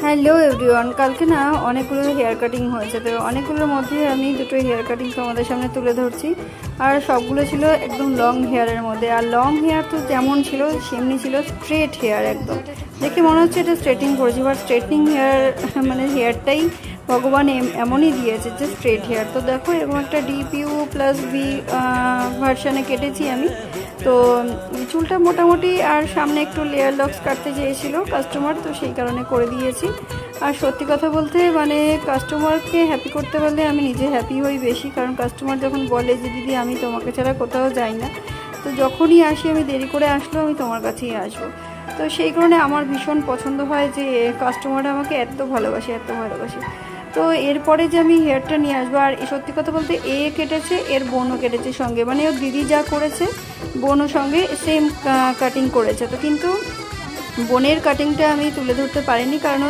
Hello everyone, কালকে না অনেকগুলো হেয়ার কাটিং হয়েছে, তো অনেকগুলোর মধ্যে আমি দুটো হেয়ার কাটিং তোমাদের সামনে তুলে ধরছি। আর সবগুলো ছিল একদম লং হেয়ারের মধ্যে। আর লং হেয়ার তো যেমন ছিল সেমনি ছিল স্ট্রেট হেয়ার, একদম দেখে মনে হচ্ছে এটা স্ট্রেটিং করেছি, বাট স্ট্রেটনিং হেয়ার মানে হেয়ারটাই ভগবান এমনই দিয়েছে যে স্ট্রেট হেয়ার। তো দেখো এরকম একটা DPU+V ভার্সানে কেটেছি আমি। তো চুলটা মোটামুটি, আর সামনে একটু লেয়ার লক্স কাটতে চেয়েছিল কাস্টমার, তো সেই কারণে করে দিয়েছি। আর সত্যি কথা বলতে মানে কাস্টমারকে হ্যাপি করতে পারলে আমি নিজে হ্যাপি হই বেশি, কারণ কাস্টমার যখন বলে যে দিদি আমি তোমাকে ছাড়া কোথাও যাই না, তো যখনই আসি আমি দেরি করে আসলেও আমি তোমার কাছেই আসবো। তো সেই কারণে আমার ভীষণ পছন্দ হয় যে কাস্টমার আমাকে এত ভালোবাসে, এত ভালোবাসে। তো এরপরে যে আমি হেয়ারটা নিয়ে আসবো, আর সত্যি কথা বলতে কেটেছে, এর বোনও কেটেছে সঙ্গে, মানে ওর দিদি যা করেছে বোনও সঙ্গে সেম কাটিং করেছে। তো কিন্তু বোনের কাটিংটা আমি তুলে ধরতে পারিনি, কারণ